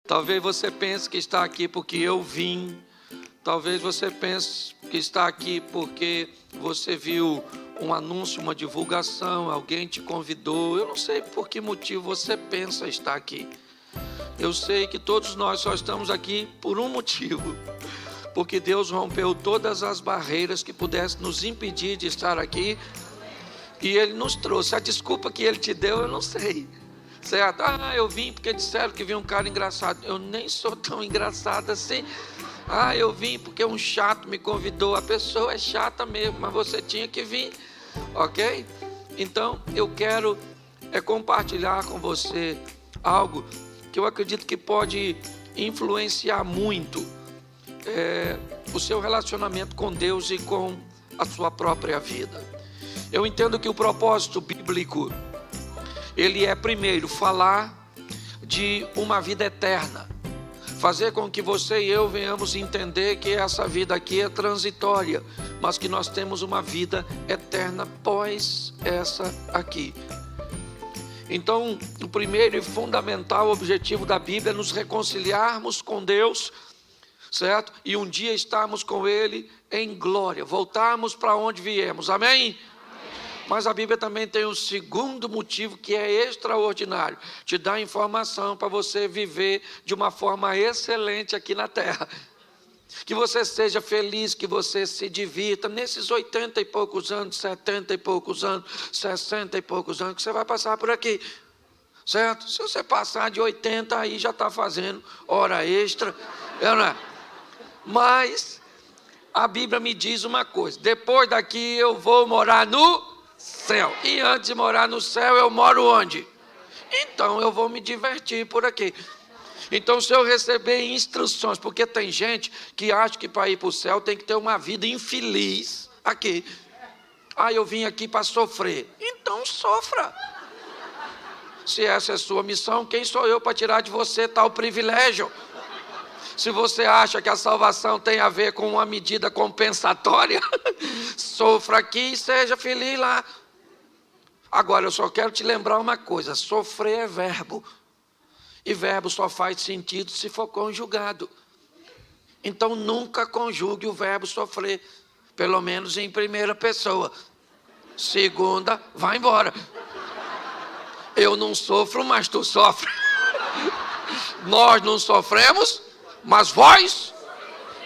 Talvez você pense que está aqui porque eu vim. Talvez você pense que está aqui porque você viu um anúncio, uma divulgação, alguém te convidou. Eu não sei por que motivo você pensa estar aqui. Eu sei que todos nós só estamos aqui por um motivo. Porque Deus rompeu todas as barreiras que pudessem nos impedir de estar aqui. E Ele nos trouxe. A desculpa que Ele te deu, eu não sei. Certo? Eu vim porque disseram que vinha um cara engraçado. Eu nem sou tão engraçado assim. Eu vim porque um chato me convidou. A pessoa é chata mesmo, mas você tinha que vir. Ok? Então, eu quero compartilhar com você algo que eu acredito que pode influenciar muito o seu relacionamento com Deus e com a sua própria vida. Eu entendo que o propósito bíblico, ele é primeiro falar de uma vida eterna, fazer com que você e eu venhamos entender que essa vida aqui é transitória, mas que nós temos uma vida eterna após essa aqui. Então, o primeiro e fundamental objetivo da Bíblia é nos reconciliarmos com Deus, certo? E um dia estarmos com Ele em glória, voltarmos para onde viemos, amém? Mas a Bíblia também tem um segundo motivo que é extraordinário, te dá informação para você viver de uma forma excelente aqui na terra. Que você seja feliz, que você se divirta nesses 80 e poucos anos, 70 e poucos anos, 60 e poucos anos que você vai passar por aqui, certo? Se você passar de 80, aí já está fazendo hora extra, não é? Mas a Bíblia me diz uma coisa: depois daqui eu vou morar no céu. E antes de morar no céu, eu moro onde? Então eu vou me divertir por aqui. Então, se eu receber instruções, porque tem gente que acha que para ir para o céu tem que ter uma vida infeliz aqui. Eu vim aqui para sofrer. Então sofra. Se essa é a sua missão, quem sou eu para tirar de você tal privilégio? Se você acha que a salvação tem a ver com uma medida compensatória, sofra aqui e seja feliz lá. Agora, eu só quero te lembrar uma coisa: sofrer é verbo. E verbo só faz sentido se for conjugado. Então, nunca conjugue o verbo sofrer, pelo menos em primeira pessoa. Segunda, vai embora. Eu não sofro, mas tu sofre. Nós não sofremos, mas vós,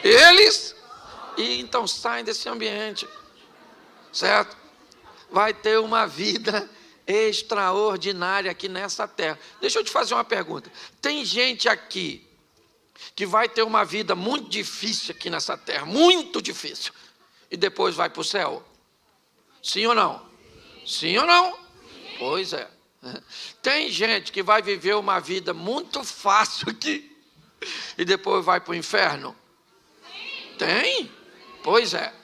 eles, e então saem desse ambiente, certo? Vai ter uma vida extraordinária aqui nessa terra. Deixa eu te fazer uma pergunta: tem gente aqui que vai ter uma vida muito difícil aqui nessa terra, muito difícil, e depois vai para o céu? Sim ou não? Sim ou não? Pois é. Tem gente que vai viver uma vida muito fácil aqui e depois vai para o inferno? Tem? Pois é.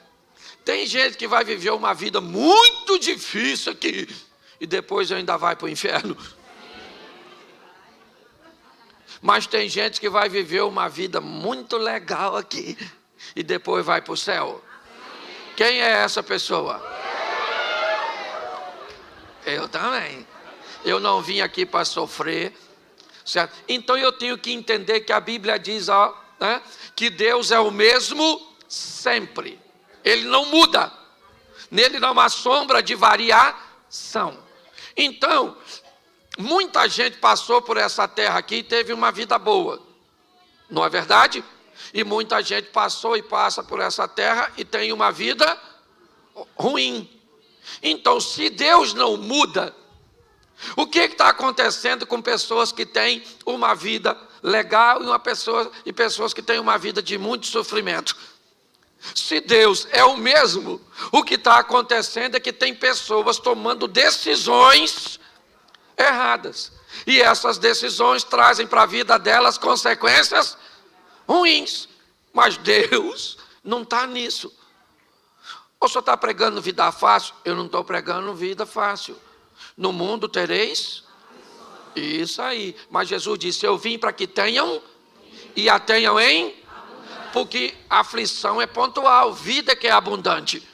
Tem gente que vai viver uma vida muito difícil aqui e depois ainda vai para o inferno. Mas tem gente que vai viver uma vida muito legal aqui e depois vai para o céu. Quem é essa pessoa? Eu também. Eu não vim aqui para sofrer, certo? Então eu tenho que entender que a Bíblia diz que Deus é o mesmo sempre. Ele não muda. Nele não há sombra de variação. Então, muita gente passou por essa terra aqui e teve uma vida boa. Não é verdade? E muita gente passou e passa por essa terra e tem uma vida ruim. Então, se Deus não muda, o que está acontecendo com pessoas que têm uma vida legal e pessoas que têm uma vida de muito sofrimento? Se Deus é o mesmo, o que está acontecendo é que tem pessoas tomando decisões erradas. E essas decisões trazem para a vida delas consequências ruins. Mas Deus não está nisso. Ou só está pregando vida fácil? Eu não estou pregando vida fácil. No mundo tereis? Isso aí. Mas Jesus disse: eu vim para que tenham e a tenham em... Porque a aflição é pontual, vida que é abundante.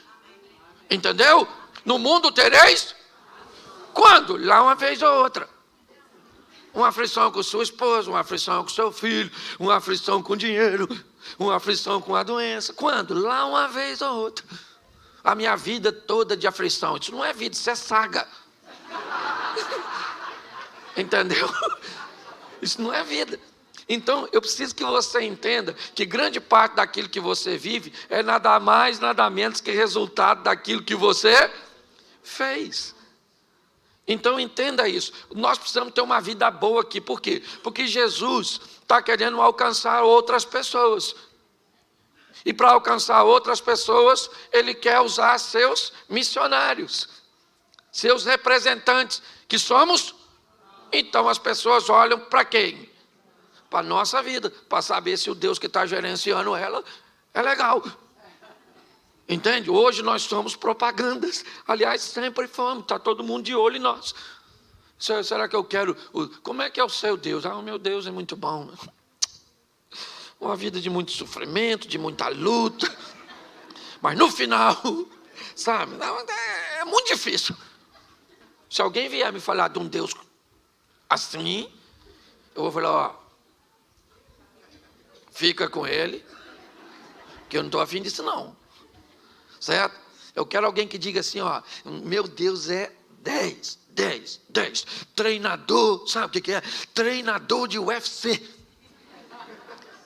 Entendeu? No mundo tereis? Quando? Lá uma vez ou outra. Uma aflição com sua esposa, uma aflição com seu filho, uma aflição com dinheiro, uma aflição com a doença. Quando? Lá uma vez ou outra. A minha vida toda de aflição. Isso não é vida, isso é saga. Entendeu? Isso não é vida. Então, eu preciso que você entenda que grande parte daquilo que você vive é nada mais, nada menos que resultado daquilo que você fez. Então, entenda isso. Nós precisamos ter uma vida boa aqui. Por quê? Porque Jesus está querendo alcançar outras pessoas. E para alcançar outras pessoas, Ele quer usar seus missionários, seus representantes, que somos. Então, as pessoas olham para quem? Para a nossa vida, para saber se o Deus que está gerenciando ela é legal. Entende? Hoje nós somos propagandas. Aliás, sempre fomos, está todo mundo de olho em nós. Será que eu quero... Como é que é o seu Deus? O meu Deus é muito bom. Uma vida de muito sofrimento, de muita luta. Mas no final, sabe, é muito difícil. Se alguém vier me falar de um Deus assim, eu vou falar, ó, fica com ele, que eu não estou afim disso não. Certo? Eu quero alguém que diga assim, ó, meu Deus é 10. Treinador, sabe o que é? Treinador de UFC.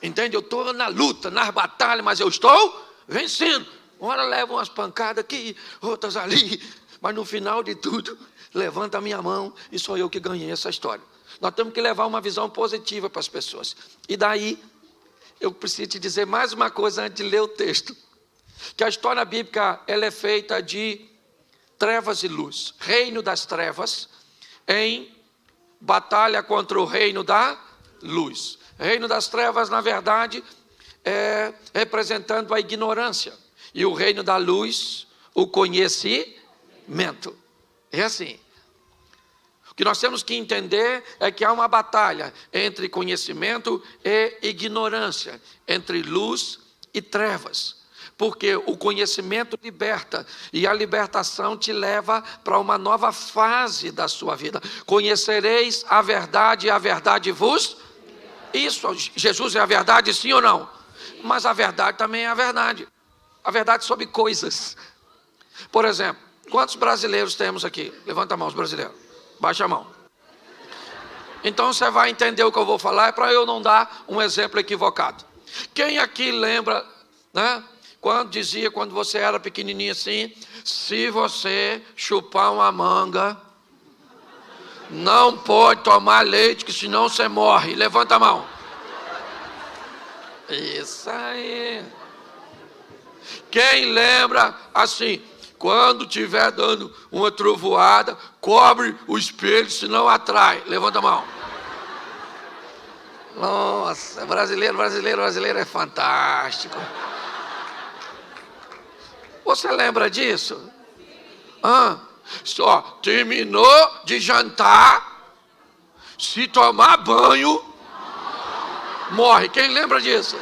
Entende? Eu estou na luta, nas batalhas, mas eu estou vencendo. Uma hora levo umas pancadas aqui, outras ali, mas no final de tudo, levanta a minha mão e sou eu que ganhei essa história. Nós temos que levar uma visão positiva para as pessoas. E daí, eu preciso te dizer mais uma coisa antes de ler o texto. Que a história bíblica ela é feita de trevas e luz. Reino das trevas em batalha contra o reino da luz. Reino das trevas, na verdade, é representando a ignorância. E o reino da luz, o conhecimento. É assim. O que nós temos que entender é que há uma batalha entre conhecimento e ignorância, entre luz e trevas. Porque o conhecimento liberta e a libertação te leva para uma nova fase da sua vida. Conhecereis a verdade e a verdade vos... Isso, Jesus é a verdade, sim ou não? Mas a verdade também é a verdade. A verdade sobre coisas. Por exemplo, quantos brasileiros temos aqui? Levanta a mão, os brasileiros. Baixa a mão. Então você vai entender o que eu vou falar, é para eu não dar um exemplo equivocado. Quem aqui lembra, né? Quando você era pequenininho assim, se você chupar uma manga, não pode tomar leite, que senão você morre. Levanta a mão. Isso aí. Quem lembra assim, quando estiver dando uma trovoada, cobre o espelho, senão atrai. Levanta a mão. Nossa, brasileiro é fantástico. Você lembra disso? Só terminou de jantar, se tomar banho, morre. Quem lembra disso?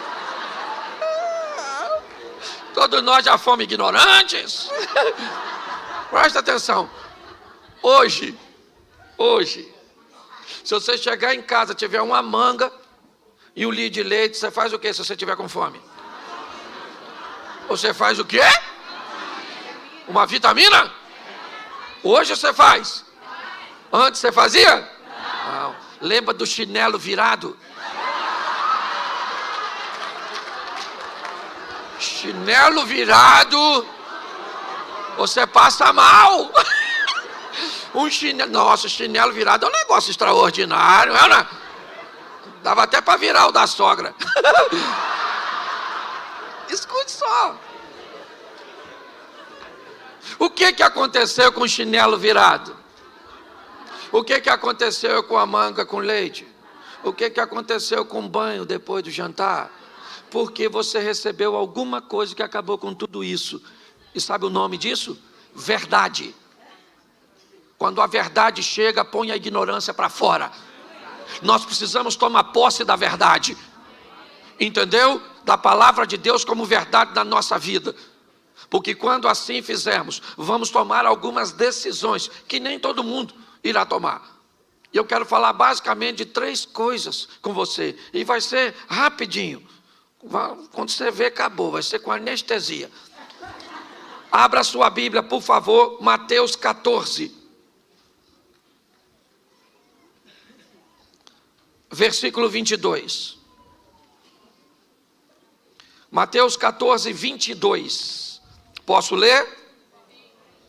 Todos nós já fomos ignorantes. Presta atenção. Hoje, se você chegar em casa, tiver uma manga e um litro de leite, você faz o quê se você tiver com fome? Você faz o quê? Uma vitamina? Hoje você faz. Antes você fazia? Não. Lembra do chinelo virado? Chinelo virado, você passa mal. Nossa, chinelo virado é um negócio extraordinário, não é? Dava até para virar o da sogra. Escute só. O que aconteceu com o chinelo virado? O que aconteceu com a manga com leite? O que aconteceu com o banho depois do jantar? Porque você recebeu alguma coisa que acabou com tudo isso. E sabe o nome disso? Verdade. Quando a verdade chega, põe a ignorância para fora. Nós precisamos tomar posse da verdade. Entendeu? Da palavra de Deus como verdade na nossa vida. Porque quando assim fizermos, vamos tomar algumas decisões que nem todo mundo irá tomar. E eu quero falar basicamente de 3 coisas com você. E vai ser rapidinho. Quando você vê, acabou. Vai ser com anestesia. Abra sua Bíblia, por favor. Mateus 14. Versículo 22. Mateus 14, 22. Posso ler?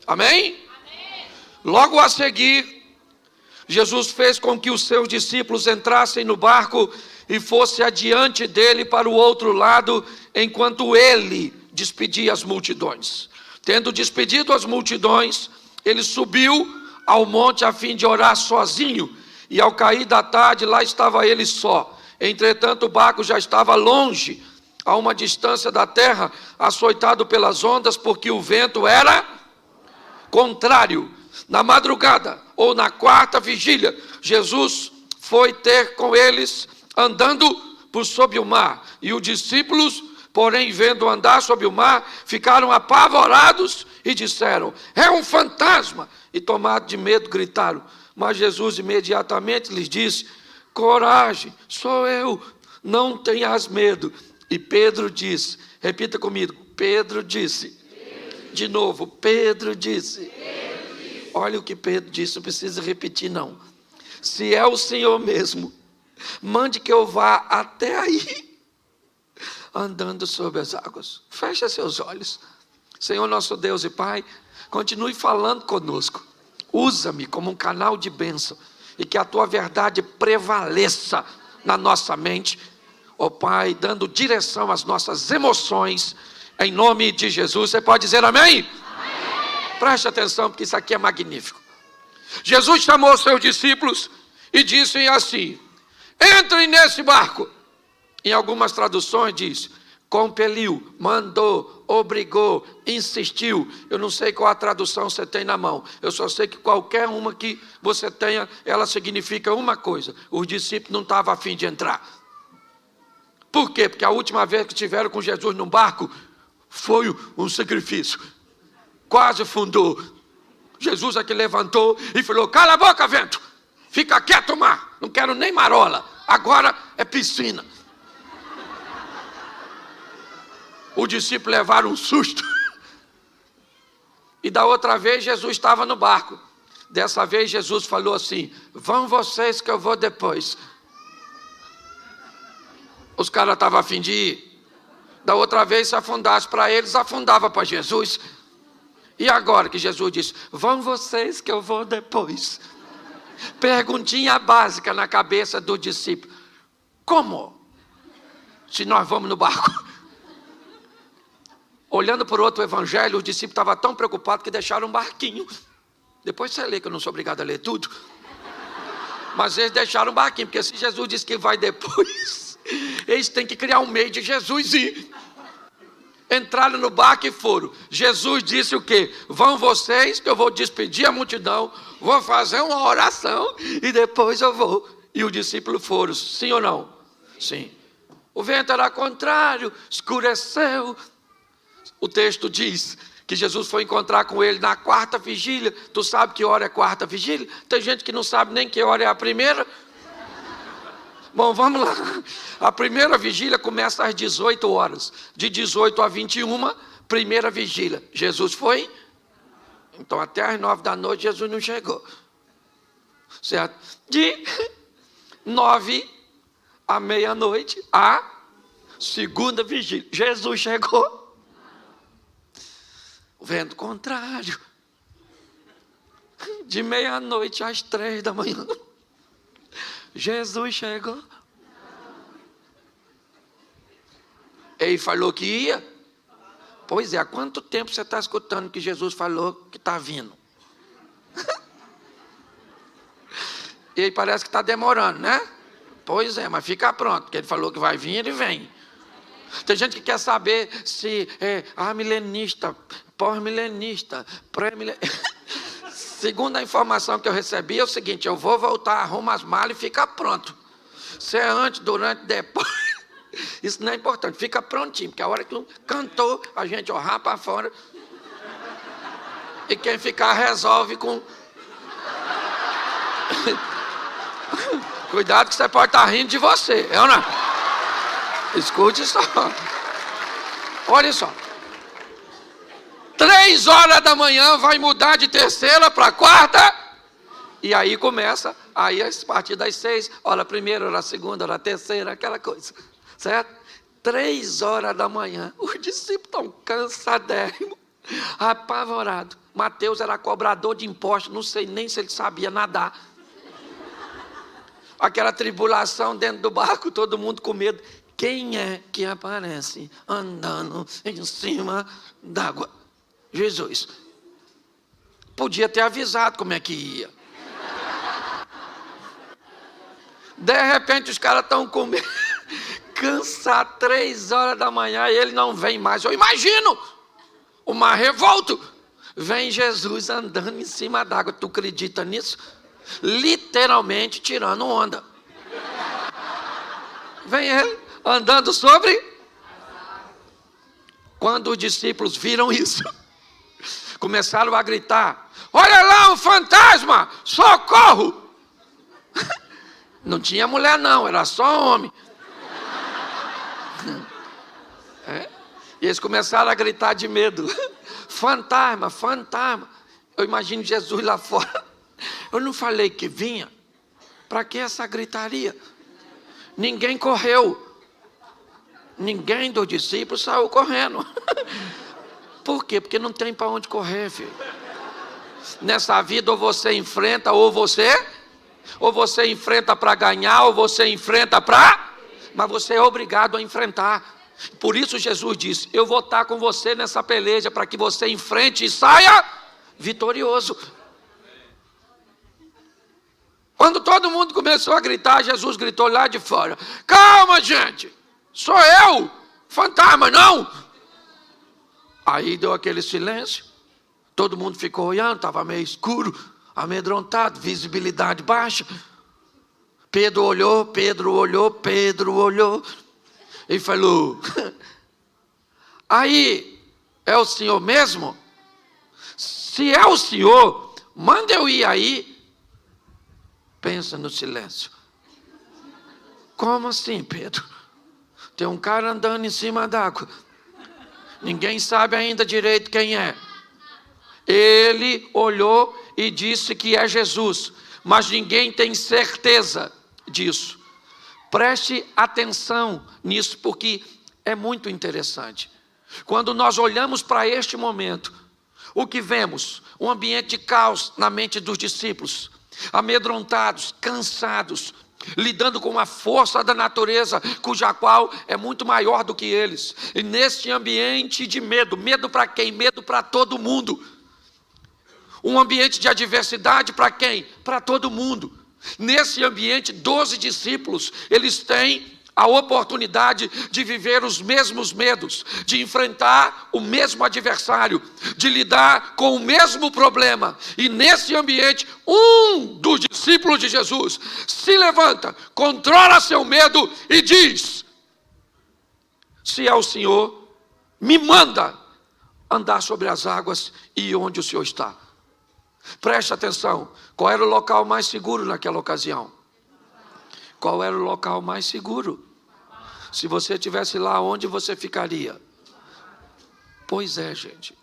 Amém? Amém. Logo a seguir, Jesus fez com que os seus discípulos entrassem no barco e fosse adiante dele para o outro lado, enquanto ele despedia as multidões. Tendo despedido as multidões, ele subiu ao monte a fim de orar sozinho, e ao cair da tarde, lá estava ele só. Entretanto, o barco já estava longe, a uma distância da terra, açoitado pelas ondas, porque o vento era contrário. Na madrugada, ou na 4ª vigília, Jesus foi ter com eles, andando por sob o mar. E os discípulos, porém, vendo andar sobre o mar, ficaram apavorados e disseram: é um fantasma! E tomados de medo, gritaram. Mas Jesus imediatamente lhes disse: coragem, sou eu, não tenhas medo. E Pedro disse, repita comigo, Pedro disse. De novo, Pedro disse. Olha o que Pedro disse, não precisa repetir não. Se é o Senhor mesmo, mande que eu vá até aí, andando sobre as águas. Feche seus olhos. Senhor nosso Deus e Pai, continue falando conosco. Usa-me como um canal de bênção, e que a Tua verdade prevaleça na nossa mente, ó Pai, dando direção às nossas emoções, em nome de Jesus. Você pode dizer amém? Preste atenção, porque isso aqui é magnífico. Jesus chamou os seus discípulos e disse assim: entrem nesse barco. Em algumas traduções diz, compeliu, mandou, obrigou, insistiu. Eu não sei qual a tradução você tem na mão. Eu só sei que qualquer uma que você tenha, ela significa uma coisa: os discípulos não estavam a fim de entrar. Por quê? Porque a última vez que estiveram com Jesus no barco foi um sacrifício. Quase fundou. Jesus aqui levantou e falou: cala a boca, vento, fica quieto, mar, não quero nem marola, agora é piscina. Os discípulos levaram um susto. E da outra vez Jesus estava no barco. Dessa vez Jesus falou assim: vão vocês que eu vou depois. Os caras estavam a fim de ir. Da outra vez, se afundasse para eles, afundava para Jesus. E agora que Jesus disse: vão vocês que eu vou depois. Perguntinha básica na cabeça do discípulo: como? Se nós vamos no barco? Olhando por outro evangelho, os discípulos estavam tão preocupados que deixaram um barquinho. Depois você lê, que eu não sou obrigado a ler tudo. Mas eles deixaram um barquinho, porque se Jesus disse que vai depois, eles têm que criar um meio de Jesus ir. Entraram no barco e foram. Jesus disse o quê? Vão vocês, que eu vou despedir a multidão, vou fazer uma oração e depois eu vou. E os discípulos foram, sim ou não? Sim. O vento era contrário, escureceu. O texto diz que Jesus foi encontrar com ele na 4ª vigília. Tu sabe que hora é 4ª vigília? Tem gente que não sabe nem que hora é a primeira. Bom, vamos lá. A primeira vigília começa às 18 horas. De 18 a 21, primeira vigília. Jesus foi? Então até às 9 da noite Jesus não chegou. Certo? De 9 à meia-noite, a segunda vigília. Jesus chegou. O vento contrário. De meia-noite às 3 da manhã. Jesus chegou. Ele falou que ia. Pois é, há quanto tempo você está escutando que Jesus falou que está vindo? E aí parece que está demorando, né? Pois é, mas fica pronto, porque ele falou que vai vir, ele vem. Tem gente que quer saber se é milenista, pós-milenista, pré-milenista. Segundo a informação que eu recebi é o seguinte: eu vou voltar, arrumo as malas e fica pronto. Se é antes, durante, depois, isso não é importante, fica prontinho, porque a hora que cantou, a gente orrar para fora, e quem ficar resolve com Cuidado que você pode estar rindo de você, eu não. Escute só. Olha só. 3 horas da manhã vai mudar de terceira para quarta. E aí começa, aí a partir das 6, hora primeira, hora segunda, hora terceira, aquela coisa. Certo? 3 horas da manhã, os discípulos estão cansadérrimos, apavorados. Mateus era cobrador de impostos, não sei nem se ele sabia nadar. Aquela tribulação dentro do barco, todo mundo com medo. Quem é que aparece andando em cima d'água? Jesus. Podia ter avisado como é que ia. De repente os caras estão com medo, cansados, 3 horas da manhã, e ele não vem mais. Eu imagino o mar revolto. Vem Jesus andando em cima d'água. Tu acredita nisso? Literalmente tirando onda. Vem ele andando sobre. Quando os discípulos viram isso, começaram a gritar: olha lá um fantasma, socorro! Não tinha mulher não, era só homem. E eles começaram a gritar de medo: fantasma, fantasma. Eu imagino Jesus lá fora. Eu não falei que vinha? Para que essa gritaria? Ninguém correu. Ninguém dos discípulos saiu correndo. Por quê? Porque não tem para onde correr, filho. Nessa vida ou você enfrenta ou você enfrenta para ganhar, ou você enfrenta para... Mas você é obrigado a enfrentar. Por isso Jesus disse: eu vou estar com você nessa peleja, para que você enfrente e saia vitorioso. Quando todo mundo começou a gritar, Jesus gritou lá de fora: calma, gente, sou eu, fantasma não. Aí deu aquele silêncio, todo mundo ficou olhando, estava meio escuro, amedrontado, visibilidade baixa. Pedro olhou e falou: aí, é o senhor mesmo? Se é o senhor, manda eu ir aí. Pensa no silêncio. Como assim, Pedro? Tem um cara andando em cima d'água. Ninguém sabe ainda direito quem é. Ele olhou e disse que é Jesus, mas ninguém tem certeza disso. Preste atenção nisso, porque é muito interessante. Quando nós olhamos para este momento, o que vemos? Um ambiente de caos na mente dos discípulos, amedrontados, cansados, lidando com uma força da natureza, cuja qual é muito maior do que eles. E neste ambiente de medo, medo para quem? Medo para todo mundo. Um ambiente de adversidade para quem? Para todo mundo. Nesse ambiente, 12 discípulos, eles têm a oportunidade de viver os mesmos medos, de enfrentar o mesmo adversário, de lidar com o mesmo problema. E nesse ambiente, um dos discípulos de Jesus se levanta, controla seu medo e diz: se é o Senhor, me manda andar sobre as águas e onde o Senhor está. Preste atenção, qual era o local mais seguro naquela ocasião? Qual era o local mais seguro? Se você estivesse lá, onde você ficaria? Pois é, gente.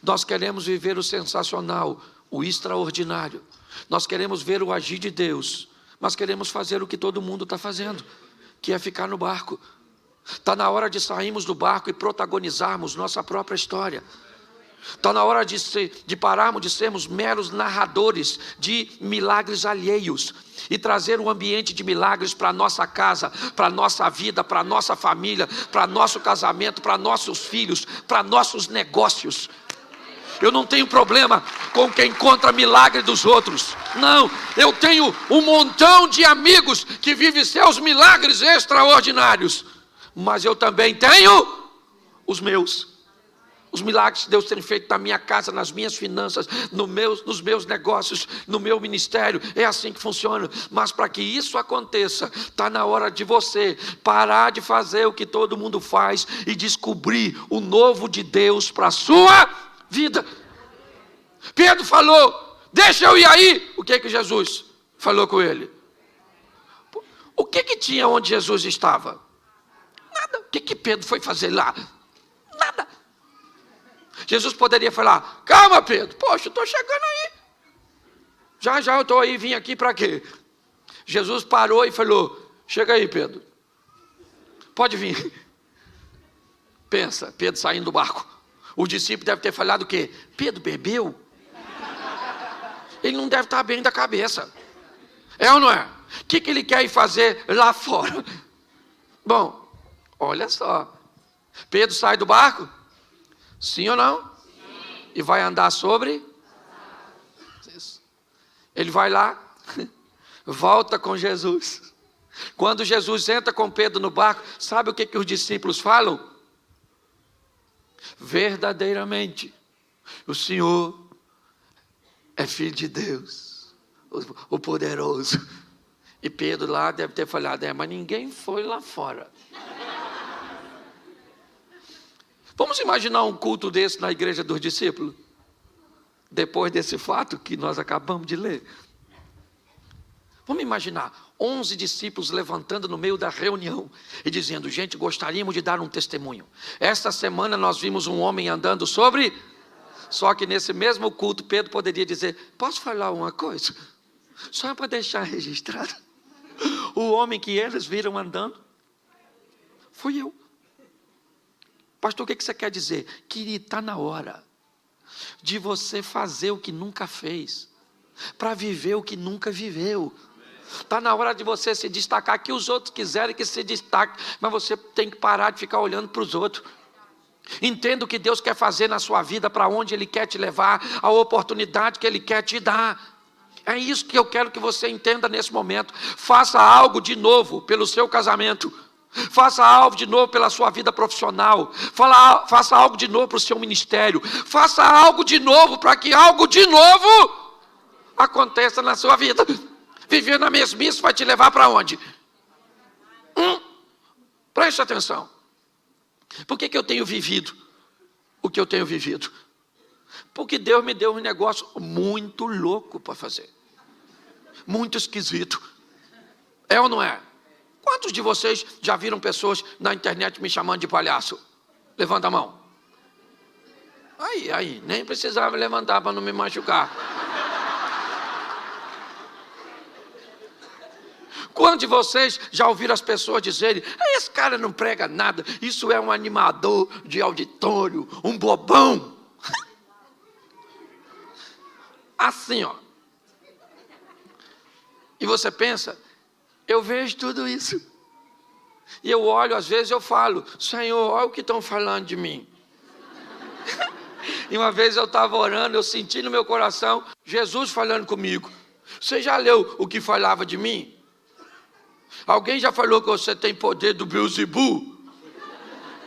Nós queremos viver o sensacional, o extraordinário. Nós queremos ver o agir de Deus, mas queremos fazer o que todo mundo está fazendo, que é ficar no barco. Está na hora de sairmos do barco e protagonizarmos nossa própria história. Está na hora de pararmos de sermos meros narradores de milagres alheios e trazer um ambiente de milagres para a nossa casa, para a nossa vida, para a nossa família, para nosso casamento, para nossos filhos, para nossos negócios. Eu não tenho problema com quem conta milagre dos outros. Não, eu tenho um montão de amigos que vivem seus milagres extraordinários. Mas eu também tenho os meus. Os milagres que Deus tem feito na minha casa, nas minhas finanças, nos meus negócios, no meu ministério, é assim que funciona. Mas para que isso aconteça, está na hora de você parar de fazer o que todo mundo faz e descobrir o novo de Deus para a sua vida. Pedro falou: deixa eu ir aí. O que Jesus falou com ele? O que tinha onde Jesus estava? Nada. O que Pedro foi fazer lá? Nada. Jesus poderia falar: calma, Pedro, poxa, eu estou chegando aí. Já eu estou aí, vim aqui para quê? Jesus parou e falou: chega aí, Pedro, pode vir. Pensa, Pedro saindo do barco. O discípulo deve ter falado o quê? Pedro bebeu? Ele não deve estar bem da cabeça. É ou não é? O que ele quer ir fazer lá fora? Bom, olha só. Pedro sai do barco? Sim ou não? Sim. E vai andar sobre? Isso. Ele vai lá, volta com Jesus. Quando Jesus entra com Pedro no barco, sabe o que os discípulos falam? Verdadeiramente, o Senhor é Filho de Deus, o poderoso. E Pedro lá deve ter falado: mas ninguém foi lá fora. Vamos imaginar um culto desse na igreja dos discípulos? Depois desse fato que nós acabamos de ler. Vamos imaginar 11 discípulos levantando no meio da reunião e dizendo: gente, gostaríamos de dar um testemunho. Esta semana nós vimos um homem andando sobre... Só que nesse mesmo culto Pedro poderia dizer: posso falar uma coisa? Só para deixar registrado. O homem que eles viram andando fui eu. Pastor, o que você quer dizer? Querido, está na hora de você fazer o que nunca fez, para viver o que nunca viveu. Está na hora de você se destacar, que os outros quiserem que se destaque, mas você tem que parar de ficar olhando para os outros. Entenda o que Deus quer fazer na sua vida, para onde Ele quer te levar, a oportunidade que Ele quer te dar. É isso que eu quero que você entenda nesse momento. Faça algo de novo pelo seu casamento. Faça algo de novo pela sua vida profissional. Faça algo de novo para o seu ministério. Faça algo de novo para que algo de novo aconteça na sua vida. Viver na mesmice vai te levar para onde? Preste atenção. Por que eu tenho vivido o que eu tenho vivido? Porque Deus me deu um negócio muito louco para fazer. Muito esquisito. É ou não é? Quantos de vocês já viram pessoas na internet me chamando de palhaço? Levanta a mão. Aí, nem precisava levantar para não me machucar. Quantos de vocês já ouviram as pessoas dizerem: esse cara não prega nada, isso é um animador de auditório, um bobão? Assim, ó. E você pensa: eu vejo tudo isso. E eu olho, às vezes eu falo: Senhor, olha o que estão falando de mim. E uma vez eu estava orando, eu senti no meu coração Jesus falando comigo: você já leu o que falava de mim? Alguém já falou que você tem poder do Beelzebub?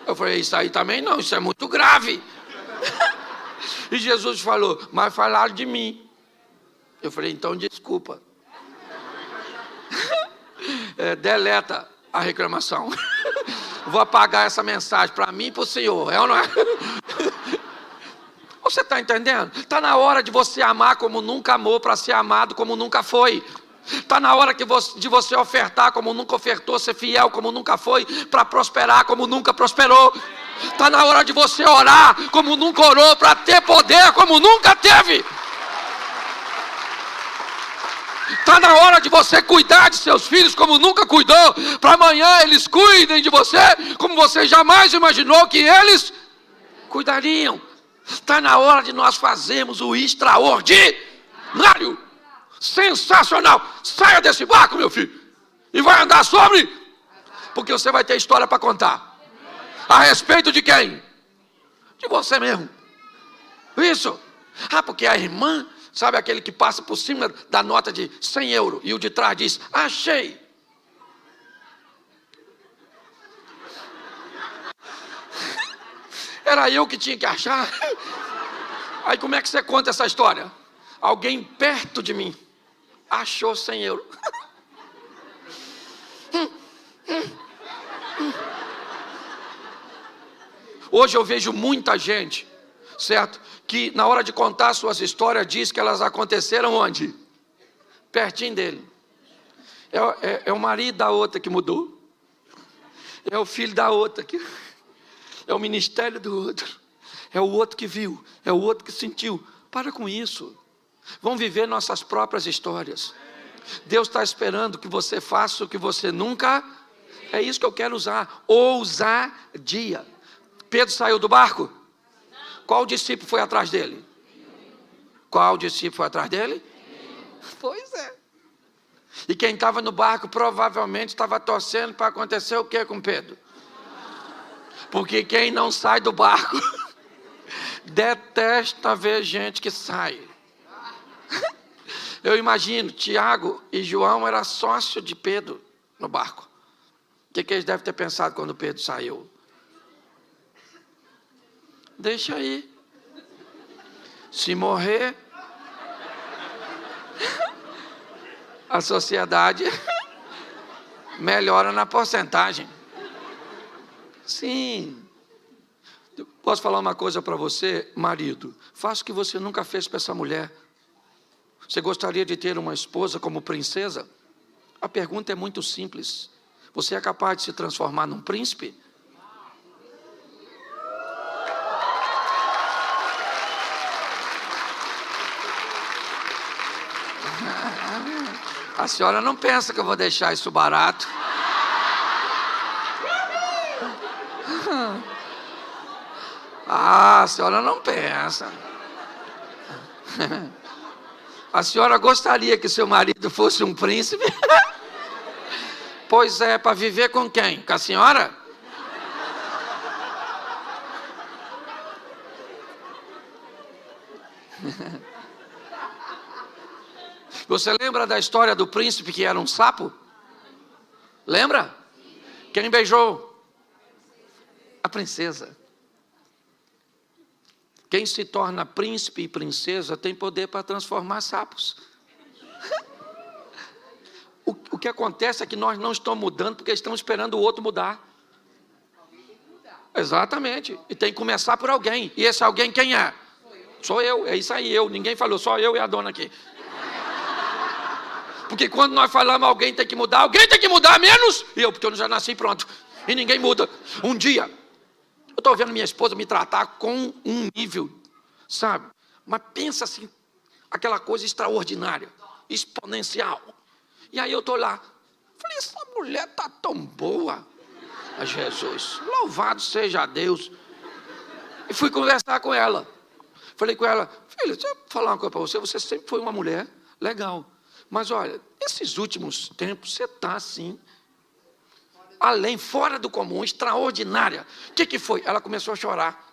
Eu falei: isso aí também não, isso é muito grave. E Jesus falou: mas falaram de mim. Eu falei: então desculpa. Deleta a reclamação. Vou apagar essa mensagem para mim e para o Senhor. É ou não é? Você está entendendo? Está na hora de você amar como nunca amou, para ser amado como nunca foi. Está na hora de você ofertar como nunca ofertou, ser fiel como nunca foi, para prosperar como nunca prosperou. Está na hora de você orar como nunca orou, para ter poder como nunca teve. Está na hora de você cuidar de seus filhos como nunca cuidou, para amanhã eles cuidem de você como você jamais imaginou que eles cuidariam. Está na hora de nós fazermos o extraordinário. Sensacional. Saia desse barco, meu filho, e vai andar sobre, porque você vai ter história para contar. A respeito de quem? De você mesmo. Isso. Porque a irmã, sabe aquele que passa por cima da nota de 100 euros e o de trás diz: achei. Era eu que tinha que achar. Aí como é que você conta essa história? Alguém perto de mim achou 100 euros. Hoje eu vejo muita gente, certo? Que na hora de contar suas histórias diz que elas aconteceram onde? Pertinho dele. É o marido da outra que mudou. É o filho da outra que... É o ministério do outro. É o outro que viu. É o outro que sentiu. Para com isso. Vamos viver nossas próprias histórias. Deus está esperando que você faça o que você nunca... É isso que eu quero usar. Ousadia. Pedro saiu do barco? Qual discípulo foi atrás dele? Qual discípulo foi atrás dele? Pois é. E quem estava no barco provavelmente estava torcendo para acontecer o que com Pedro? Porque quem não sai do barco detesta ver gente que sai. Eu imagino, Tiago e João eram sócios de Pedro no barco. O que eles devem ter pensado quando Pedro saiu? Deixa aí. Se morrer, a sociedade melhora na porcentagem. Sim. Posso falar uma coisa para você, marido? Faça o que você nunca fez para essa mulher. Você gostaria de ter uma esposa como princesa? A pergunta é muito simples. Você é capaz de se transformar num príncipe? A senhora não pensa que eu vou deixar isso barato? A senhora não pensa. A senhora gostaria que seu marido fosse um príncipe? Pois é, para viver com quem? Com a senhora? Você lembra da história do príncipe que era um sapo? Lembra? Quem beijou? A princesa. Quem se torna príncipe e princesa tem poder para transformar sapos. O que acontece é que nós não estamos mudando porque estamos esperando o outro mudar. Exatamente. E tem que começar por alguém. E esse alguém quem é? Sou eu. É isso aí, eu. Ninguém falou, só eu e a dona aqui. Porque quando nós falamos alguém tem que mudar, alguém tem que mudar menos eu, porque eu já nasci pronto. E ninguém muda. Um dia, eu estou vendo minha esposa me tratar com um nível, sabe? Mas pensa assim, aquela coisa extraordinária, exponencial. E aí eu estou lá, falei, essa mulher está tão boa. A Jesus, louvado seja Deus. E fui conversar com ela. Falei com ela, filha, deixa eu falar uma coisa para você, você sempre foi uma mulher legal. Mas olha, esses últimos tempos você está assim, além, fora do comum, extraordinária. O que foi? Ela começou a chorar.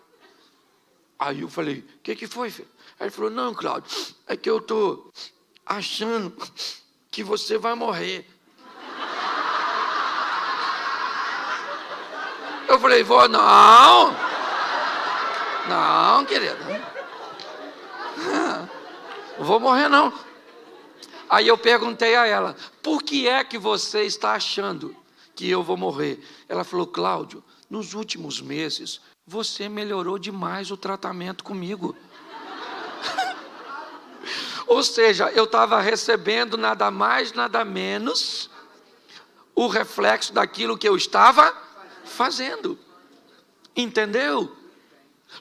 Aí eu falei, o que foi, filho? Aí ele falou, não, Cláudio, é que eu estou achando que você vai morrer. Eu falei, vou, não, querida, não vou morrer não. Aí eu perguntei a ela, por que é que você está achando que eu vou morrer? Ela falou, Cláudio, nos últimos meses, você melhorou demais o tratamento comigo. Ou seja, eu estava recebendo nada mais, nada menos, o reflexo daquilo que eu estava fazendo. Entendeu?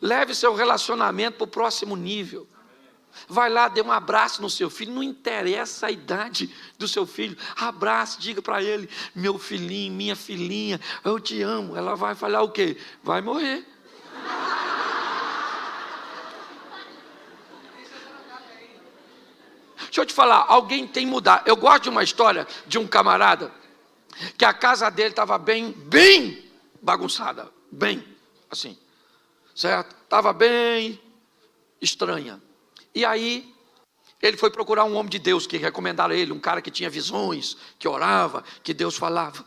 Leve seu relacionamento para o próximo nível. Vai lá, dê um abraço no seu filho, não interessa a idade do seu filho, abraça, diga para ele, meu filhinho, minha filhinha, eu te amo. Ela vai falar o quê? Vai morrer. Deixa eu te falar, alguém tem que mudar. Eu gosto de uma história de um camarada, que a casa dele estava bem bagunçada, bem assim, certo? Estava bem estranha. E aí, ele foi procurar um homem de Deus que recomendaram a ele, um cara que tinha visões, que orava, que Deus falava.